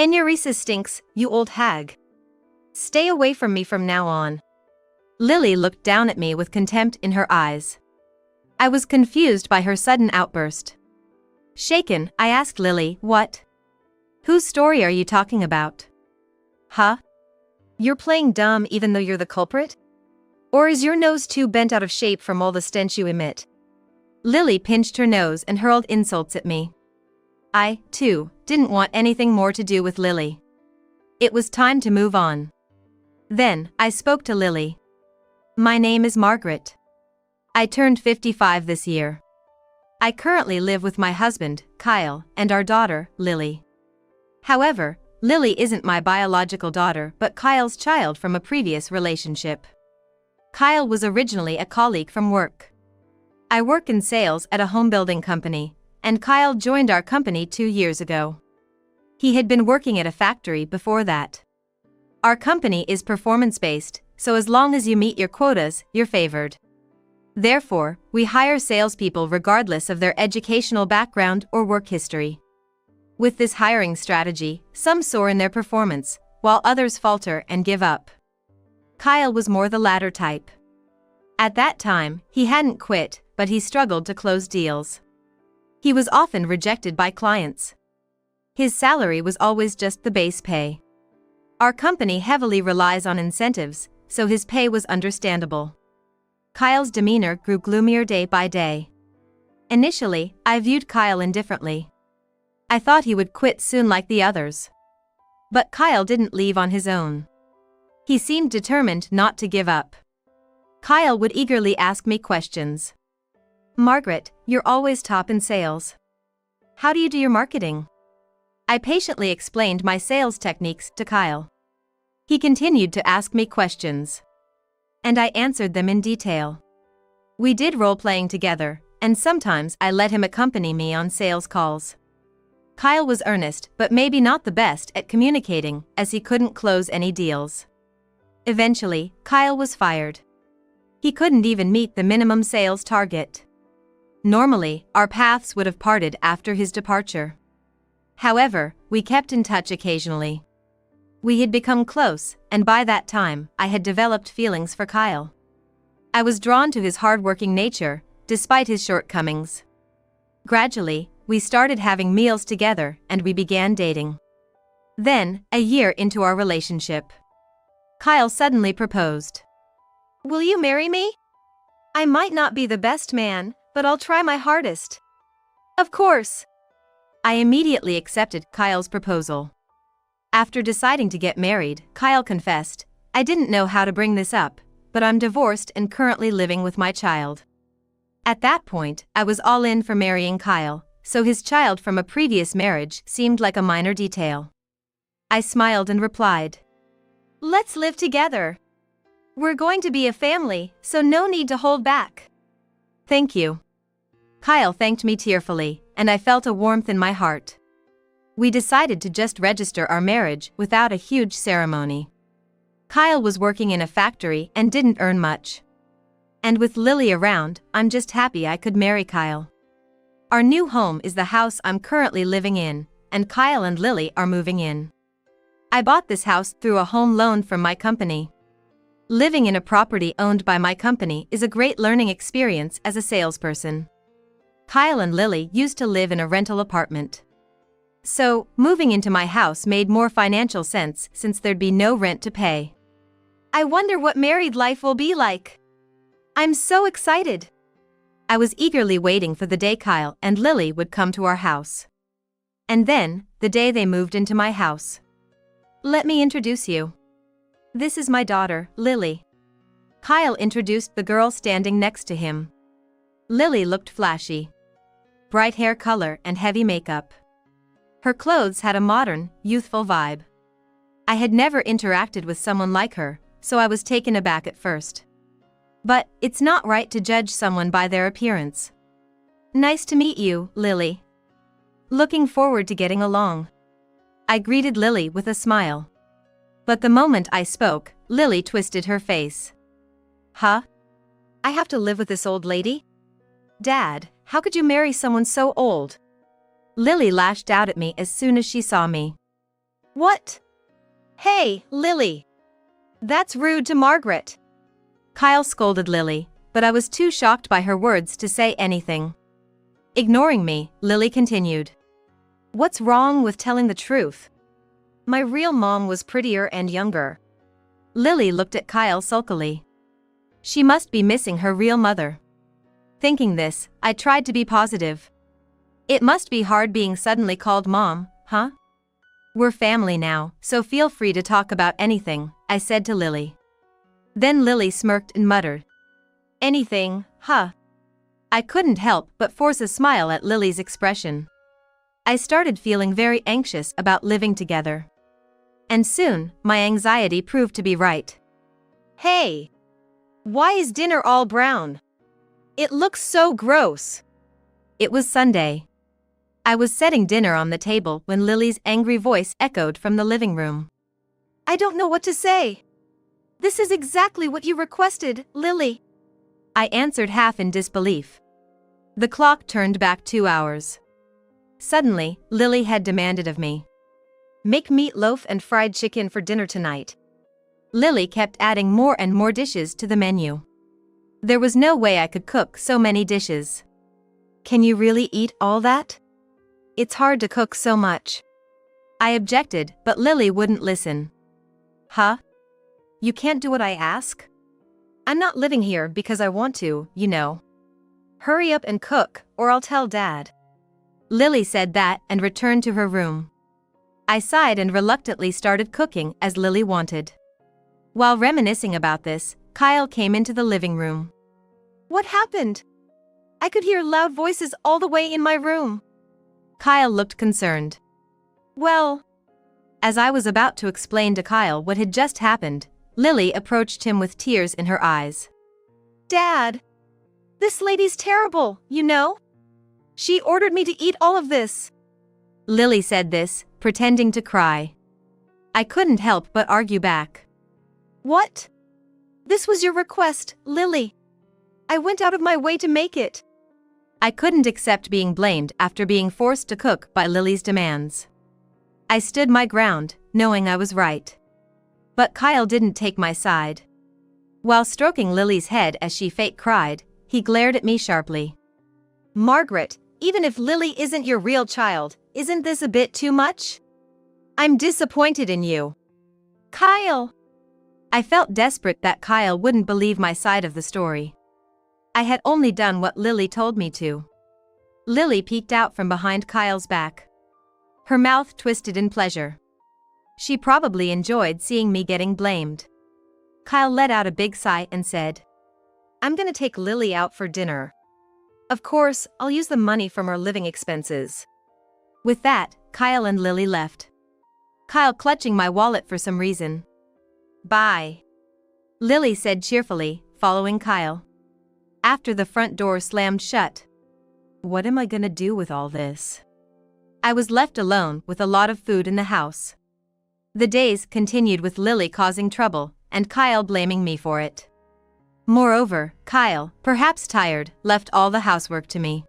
Enuresis stinks, you old hag. Stay away from me from now on. Lily looked down at me with contempt in her eyes. I was confused by her sudden outburst. Shaken, I asked Lily, what? Whose story are you talking about? Huh? You're playing dumb even though you're the culprit? Or is your nose too bent out of shape from all the stench you emit? Lily pinched her nose and hurled insults at me. I, too, didn't want anything more to do with Lily. It was time to move on. Then, I spoke to Lily. My name is Margaret. I turned 55 this year. I currently live with my husband, Kyle, and our daughter, Lily. However, Lily isn't my biological daughter but Kyle's child from a previous relationship. Kyle was originally a colleague from work. I work in sales at a home building company, and Kyle joined our company 2 years ago. He had been working at a factory before that. Our company is performance-based, so as long as you meet your quotas, you're favored. Therefore, we hire salespeople regardless of their educational background or work history. With this hiring strategy, some soar in their performance, while others falter and give up. Kyle was more the latter type. At that time, he hadn't quit, but he struggled to close deals. He was often rejected by clients. His salary was always just the base pay. Our company heavily relies on incentives, so his pay was understandable. Kyle's demeanor grew gloomier day by day. Initially, I viewed Kyle indifferently. I thought he would quit soon like the others. But Kyle didn't leave on his own. He seemed determined not to give up. Kyle would eagerly ask me questions. Margaret, you're always top in sales. How do you do your marketing? I patiently explained my sales techniques to Kyle. He continued to ask me questions. And I answered them in detail. We did role-playing together, and sometimes I let him accompany me on sales calls. Kyle was earnest but maybe not the best at communicating, as he couldn't close any deals. Eventually, Kyle was fired. He couldn't even meet the minimum sales target. Normally, our paths would have parted after his departure. However, we kept in touch occasionally. We had become close, and by that time, I had developed feelings for Kyle. I was drawn to his hardworking nature, despite his shortcomings. Gradually, we started having meals together and we began dating. Then, a year into our relationship, Kyle suddenly proposed. Will you marry me? I might not be the best man, but I'll try my hardest. Of course. I immediately accepted Kyle's proposal. After deciding to get married, Kyle confessed, I didn't know how to bring this up, but I'm divorced and currently living with my child. At that point, I was all in for marrying Kyle, so his child from a previous marriage seemed like a minor detail. I smiled and replied, let's live together. We're going to be a family, so no need to hold back. Thank you. Kyle thanked me tearfully, and I felt a warmth in my heart. We decided to just register our marriage without a huge ceremony. Kyle was working in a factory and didn't earn much. And with Lily around, I'm just happy I could marry Kyle. Our new home is the house I'm currently living in, and Kyle and Lily are moving in. I bought this house through a home loan from my company. Living in a property owned by my company is a great learning experience as a salesperson. Kyle and Lily used to live in a rental apartment. So, moving into my house made more financial sense since there'd be no rent to pay. I wonder what married life will be like. I'm so excited. I was eagerly waiting for the day Kyle and Lily would come to our house. And then, the day they moved into my house. Let me introduce you. This is my daughter, Lily. Kyle introduced the girl standing next to him. Lily looked flashy. Bright hair color and heavy makeup. Her clothes had a modern, youthful vibe. I had never interacted with someone like her, so I was taken aback at first. But, it's not right to judge someone by their appearance. Nice to meet you, Lily. Looking forward to getting along. I greeted Lily with a smile. But the moment I spoke, Lily twisted her face. Huh? I have to live with this old lady? Dad, how could you marry someone so old? Lily lashed out at me as soon as she saw me. What? Hey, Lily. That's rude to Margaret. Kyle scolded Lily, but I was too shocked by her words to say anything. Ignoring me, Lily continued. What's wrong with telling the truth? My real mom was prettier and younger. Lily looked at Kyle sulkily. She must be missing her real mother. Thinking this, I tried to be positive. It must be hard being suddenly called mom, huh? We're family now, so feel free to talk about anything, I said to Lily. Then Lily smirked and muttered. Anything, huh? I couldn't help but force a smile at Lily's expression. I started feeling very anxious about living together. And soon, my anxiety proved to be right. Hey! Why is dinner all brown? It looks so gross. It was Sunday. I was setting dinner on the table when Lily's angry voice echoed from the living room. I don't know what to say. This is exactly what you requested, Lily. I answered half in disbelief. The clock turned back 2 hours. Suddenly, Lily had demanded of me. Make meatloaf and fried chicken for dinner tonight. Lily kept adding more and more dishes to the menu. There was no way I could cook so many dishes. Can you really eat all that? It's hard to cook so much. I objected, but Lily wouldn't listen. Huh? You can't do what I ask? I'm not living here because I want to, you know. Hurry up and cook, or I'll tell Dad. Lily said that and returned to her room. I sighed and reluctantly started cooking as Lily wanted. While reminiscing about this, Kyle came into the living room. What happened? I could hear loud voices all the way in my room. Kyle looked concerned. Well, as I was about to explain to Kyle what had just happened, Lily approached him with tears in her eyes. Dad! This lady's terrible, you know? She ordered me to eat all of this. Lily said this, pretending to cry. I couldn't help but argue back. What? This was your request, Lily. I went out of my way to make it. I couldn't accept being blamed after being forced to cook by Lily's demands. I stood my ground, knowing I was right. But Kyle didn't take my side. While stroking Lily's head as she fake cried, he glared at me sharply. Margaret, even if Lily isn't your real child, isn't this a bit too much? I'm disappointed in you. Kyle! I felt desperate that Kyle wouldn't believe my side of the story. I had only done what Lily told me to. Lily peeked out from behind Kyle's back. Her mouth twisted in pleasure. She probably enjoyed seeing me getting blamed. Kyle let out a big sigh and said, I'm gonna take Lily out for dinner. Of course, I'll use the money from our living expenses. With that, Kyle and Lily left. Kyle clutching my wallet for some reason. Bye. Lily said cheerfully, following Kyle. After the front door slammed shut. What am I gonna do with all this? I was left alone with a lot of food in the house. The days continued with Lily causing trouble, and Kyle blaming me for it. Moreover, Kyle, perhaps tired, left all the housework to me.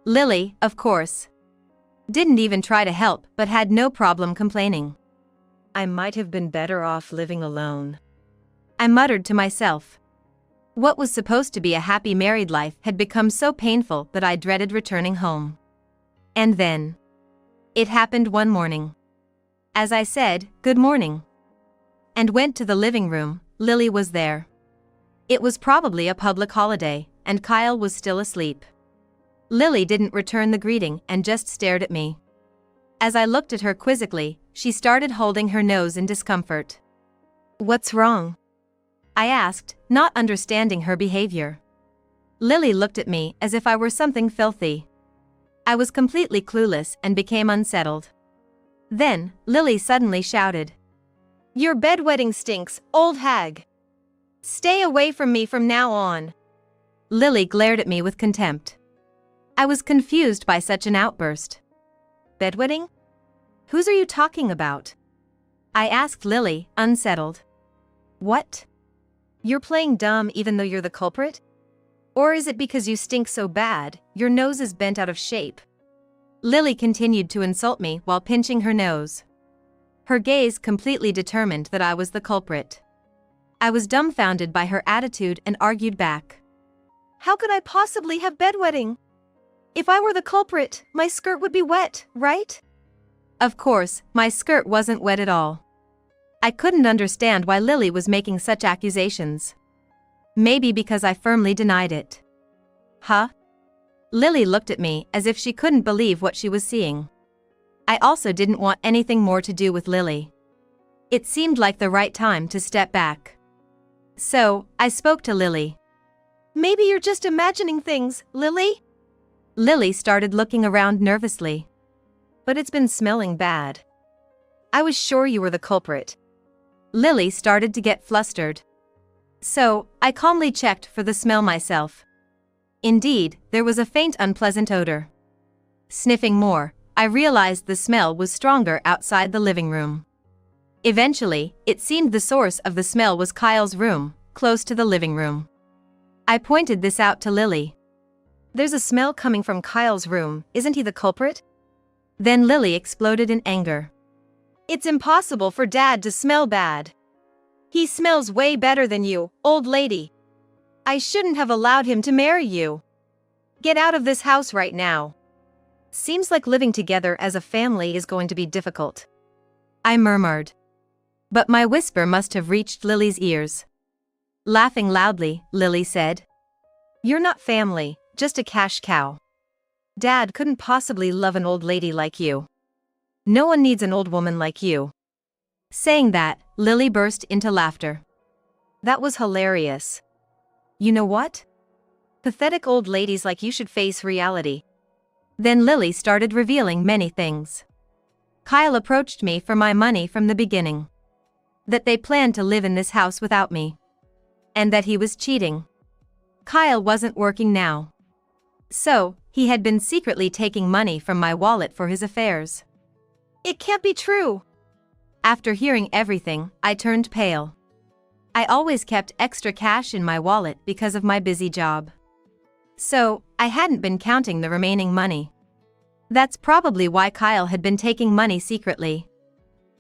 Lily, of course, didn't even try to help but had no problem complaining. I might have been better off living alone. I muttered to myself. What was supposed to be a happy married life had become so painful that I dreaded returning home. And then, it happened one morning. As I said, good morning, and went to the living room, Lily was there. It was probably a public holiday, and Kyle was still asleep. Lily didn't return the greeting and just stared at me. As I looked at her quizzically, she started holding her nose in discomfort. What's wrong? I asked, not understanding her behavior. Lily looked at me as if I were something filthy. I was completely clueless and became unsettled. Then, Lily suddenly shouted. Your bedwetting stinks, old hag. Stay away from me from now on. Lily glared at me with contempt. I was confused by such an outburst. Bedwetting? Whose are you talking about? I asked Lily, unsettled. What? You're playing dumb even though you're the culprit? Or is it because you stink so bad, your nose is bent out of shape? Lily continued to insult me while pinching her nose. her gaze completely determined that I was the culprit. I was dumbfounded by her attitude and argued back. How could I possibly have bedwetting? If I were the culprit, my skirt would be wet, right? Of course, my skirt wasn't wet at all. I couldn't understand why Lily was making such accusations. Maybe because I firmly denied it. Huh? Lily looked at me as if she couldn't believe what she was seeing. I also didn't want anything more to do with Lily. It seemed like the right time to step back. So, I spoke to Lily. Maybe you're just imagining things, Lily? Lily started looking around nervously. But it's been smelling bad. I was sure you were the culprit. Lily started to get flustered. So, I calmly checked for the smell myself. Indeed, there was a faint unpleasant odor. Sniffing more, I realized the smell was stronger outside the living room. Eventually, it seemed the source of the smell was Kyle's room, close to the living room. I pointed this out to Lily. There's a smell coming from Kyle's room, isn't he the culprit? Then Lily exploded in anger. It's impossible for Dad to smell bad. He smells way better than you, old lady. I shouldn't have allowed him to marry you. Get out of this house right now. Seems like living together as a family is going to be difficult. I murmured. But my whisper must have reached Lily's ears. Laughing loudly, Lily said, You're not family, just a cash cow. Dad couldn't possibly love an old lady like you. No one needs an old woman like you. Saying that, Lily burst into laughter. That was hilarious. You know what? Pathetic old ladies like you should face reality. Then Lily started revealing many things. Kyle approached me for my money from the beginning. That they planned to live in this house without me. And that he was cheating. Kyle wasn't working now. So, he had been secretly taking money from my wallet for his affairs. It can't be true. After hearing everything, I turned pale. I always kept extra cash in my wallet because of my busy job. So, I hadn't been counting the remaining money. That's probably why Kyle had been taking money secretly.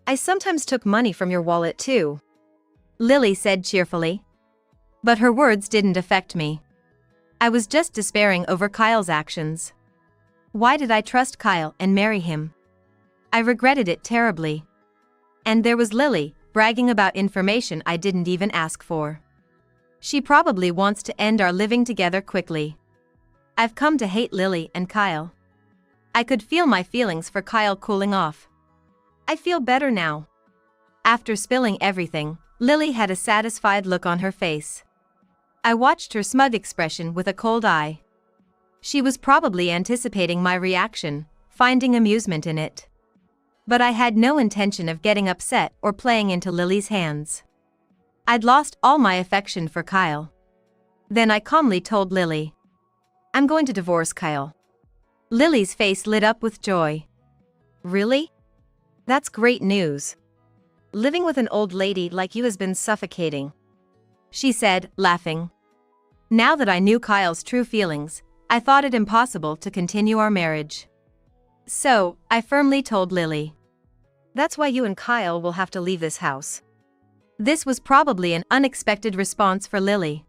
I sometimes took money from your wallet too, Lily said cheerfully. But her words didn't affect me. I was just despairing over Kyle's actions. Why did I trust Kyle and marry him? I regretted it terribly. And there was Lily, bragging about information I didn't even ask for. She probably wants to end our living together quickly. I've come to hate Lily and Kyle. I could feel my feelings for Kyle cooling off. I feel better now. After spilling everything, Lily had a satisfied look on her face. I watched her smug expression with a cold eye. She was probably anticipating my reaction, finding amusement in it. But I had no intention of getting upset or playing into Lily's hands. I'd lost all my affection for Kyle. Then I calmly told Lily, I'm going to divorce Kyle. Lily's face lit up with joy. Really? That's great news. Living with an old lady like you has been suffocating, she said, laughing. Now that I knew Kyle's true feelings, I thought it impossible to continue our marriage. So, I firmly told Lily. That's why you and Kyle will have to leave this house. This was probably an unexpected response for Lily.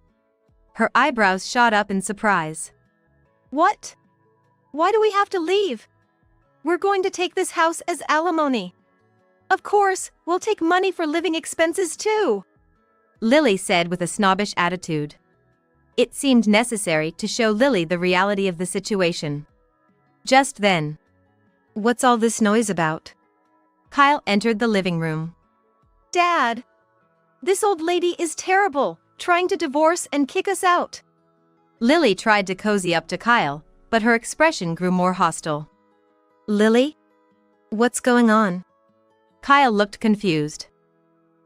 Her eyebrows shot up in surprise. What? Why do we have to leave? We're going to take this house as alimony. Of course, we'll take money for living expenses too, Lily said with a snobbish attitude. It seemed necessary to show Lily the reality of the situation. Just then, what's all this noise about? Kyle entered the living room. Dad! This old lady is terrible, trying to divorce and kick us out. Lily tried to cozy up to Kyle, but her expression grew more hostile. Lily? What's going on? Kyle looked confused.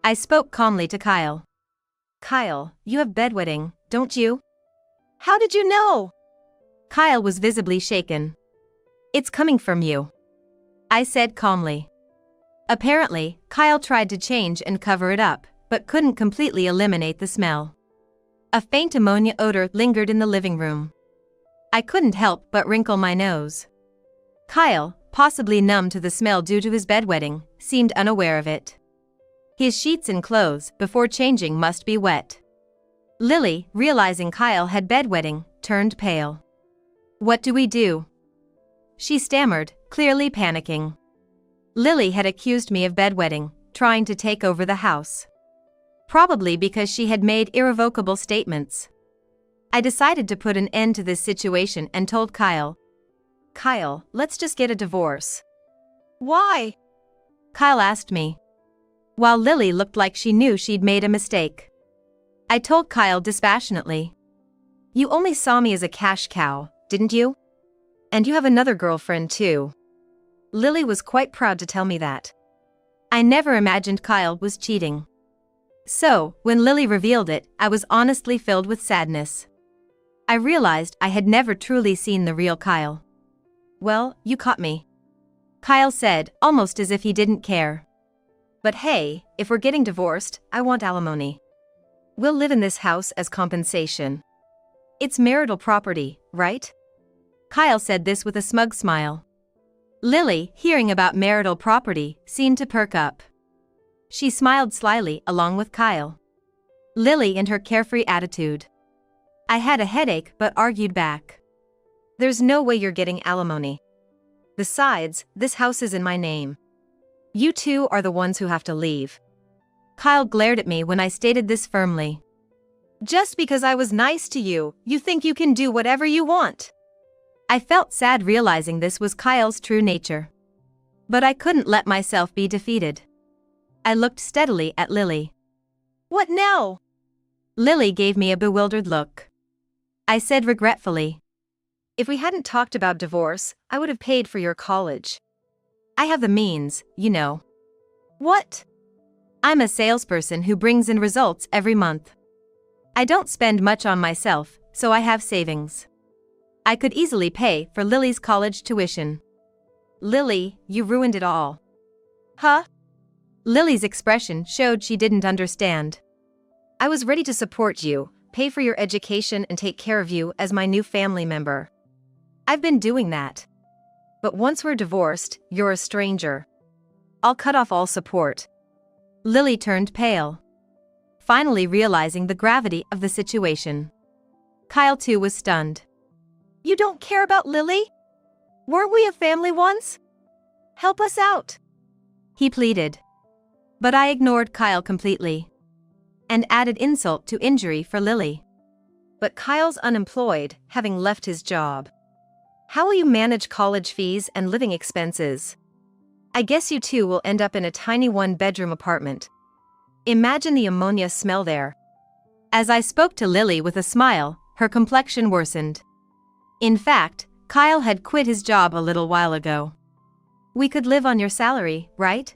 I spoke calmly to Kyle. Kyle, you have bedwetting, don't you? How did you know? Kyle was visibly shaken. It's coming from you, I said calmly. Apparently, Kyle tried to change and cover it up, but couldn't completely eliminate the smell. A faint ammonia odor lingered in the living room. I couldn't help but wrinkle my nose. Kyle, possibly numb to the smell due to his bedwetting, seemed unaware of it. His sheets and clothes, before changing, must be wet. Lily, realizing Kyle had bedwetting, turned pale. "What do we do?" she stammered, clearly panicking. Lily had accused me of bedwetting, trying to take over the house. Probably because she had made irrevocable statements. I decided to put an end to this situation and told Kyle, "Kyle, let's just get a divorce." Why? Kyle asked me, while Lily looked like she knew she'd made a mistake. I told Kyle dispassionately, "You only saw me as a cash cow, didn't you? And you have another girlfriend too." Lily was quite proud to tell me that. I never imagined Kyle was cheating. So, when Lily revealed it, I was honestly filled with sadness. I realized I had never truly seen the real Kyle. "Well, you caught me," Kyle said, almost as if he didn't care. "But hey, if we're getting divorced, I want alimony. We'll live in this house as compensation. It's marital property, right?" Kyle said this with a smug smile. Lily, hearing about marital property, seemed to perk up. She smiled slyly along with Kyle. Lily and her carefree attitude. I had a headache but argued back. "There's no way you're getting alimony. Besides, this house is in my name. You two are the ones who have to leave." Kyle glared at me when I stated this firmly. Just because I was nice to you, you think you can do whatever you want? I felt sad realizing this was Kyle's true nature. But I couldn't let myself be defeated. I looked steadily at Lily. "What now?" Lily gave me a bewildered look. I said regretfully, "If we hadn't talked about divorce, I would have paid for your college. I have the means, you know." "What?" "I'm a salesperson who brings in results every month. I don't spend much on myself, so I have savings. I could easily pay for Lily's college tuition." "Lily, you ruined it all." "Huh?" Lily's expression showed she didn't understand. "I was ready to support you, pay for your education and take care of you as my new family member. I've been doing that. But once we're divorced, you're a stranger. I'll cut off all support." Lily turned pale, finally realizing the gravity of the situation. Kyle too was stunned. "You don't care about Lily? Weren't we a family once? Help us out," he pleaded. But I ignored Kyle completely. And added insult to injury for Lily. "But Kyle's unemployed, having left his job. How will you manage college fees and living expenses? I guess you two will end up in a tiny one-bedroom apartment. Imagine the ammonia smell there." As I spoke to Lily with a smile, her complexion worsened. In fact, Kyle had quit his job a little while ago. "We could live on your salary, right?"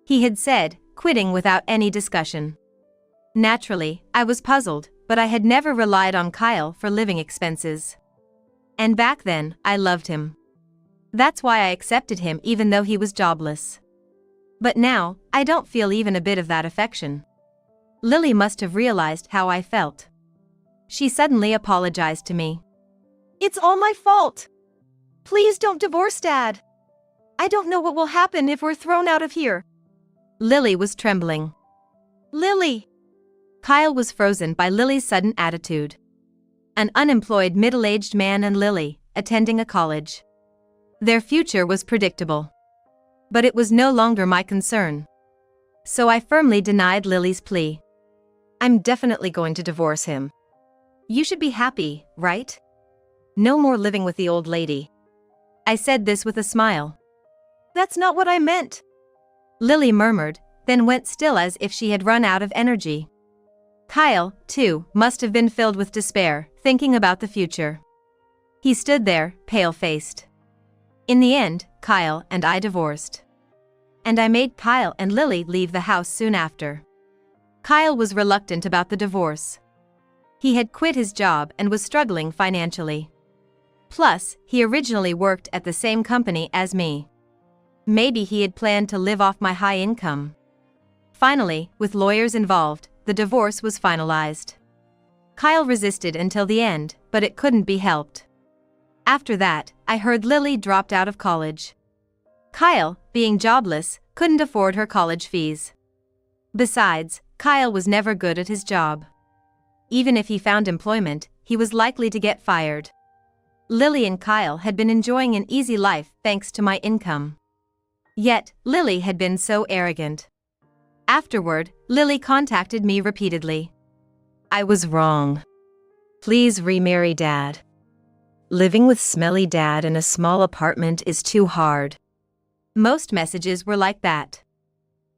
he had said, quitting without any discussion. Naturally, I was puzzled, but I had never relied on Kyle for living expenses. And back then, I loved him. That's why I accepted him even though he was jobless. But now, I don't feel even a bit of that affection. Lily must have realized how I felt. She suddenly apologized to me. "It's all my fault. Please don't divorce Dad. I don't know what will happen if we're thrown out of here." Lily was trembling. "Lily!" Kyle was frozen by Lily's sudden attitude. An unemployed middle-aged man and Lily, attending a college. Their future was predictable. But it was no longer my concern. So I firmly denied Lily's plea. "I'm definitely going to divorce him. You should be happy, right? No more living with the old lady." I said this with a smile. "That's not what I meant," Lily murmured, then went still as if she had run out of energy. Kyle, too, must have been filled with despair, thinking about the future. He stood there, pale-faced. In the end, Kyle and I divorced. And I made Kyle and Lily leave the house soon after. Kyle was reluctant about the divorce. He had quit his job and was struggling financially. Plus, he originally worked at the same company as me. Maybe he had planned to live off my high income. Finally, with lawyers involved, the divorce was finalized. Kyle resisted until the end, but it couldn't be helped. After that, I heard Lily dropped out of college. Kyle, being jobless, couldn't afford her college fees. Besides, Kyle was never good at his job. Even if he found employment, he was likely to get fired. Lily and Kyle had been enjoying an easy life thanks to my income. Yet, Lily had been so arrogant. Afterward, Lily contacted me repeatedly. I was wrong. Please remarry Dad. Living with smelly Dad in a small apartment is too hard. Most messages were like that.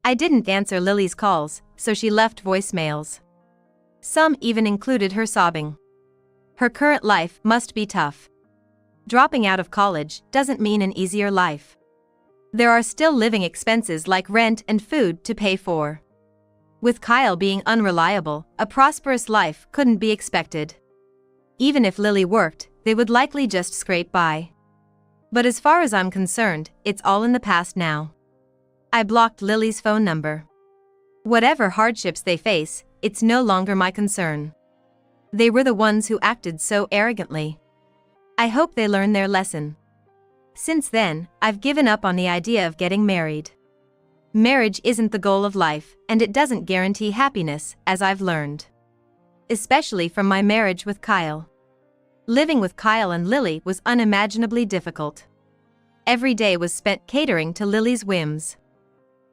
I didn't answer Lily's calls, so she left voicemails. Some even included her sobbing. Her current life must be tough. Dropping out of college doesn't mean an easier life. There are still living expenses like rent and food to pay for. With Kyle being unreliable, a prosperous life couldn't be expected. Even if Lily worked, they would likely just scrape by. But as far as I'm concerned, it's all in the past now. I blocked Lily's phone number. Whatever hardships they face, it's no longer my concern. They were the ones who acted so arrogantly. I hope they learn their lesson. Since then, I've given up on the idea of getting married. Marriage isn't the goal of life, and it doesn't guarantee happiness, as I've learned. Especially from my marriage with Kyle. Living with Kyle and Lily was unimaginably difficult. Every day was spent catering to Lily's whims.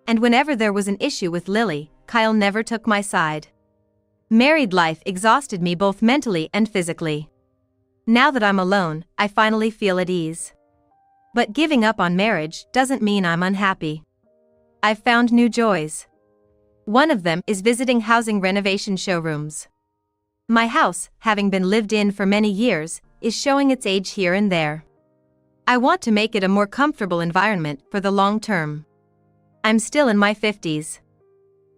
And whenever there was an issue with Lily, Kyle never took my side. Married life exhausted me both mentally and physically. Now that I'm alone, I finally feel at ease. But giving up on marriage doesn't mean I'm unhappy. I've found new joys. One of them is visiting housing renovation showrooms. My house, having been lived in for many years, is showing its age here and there. I want to make it a more comfortable environment for the long term. I'm still in my 50s.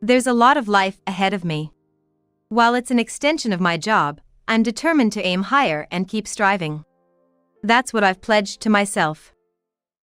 There's a lot of life ahead of me. While it's an extension of my job, I'm determined to aim higher and keep striving. That's what I've pledged to myself.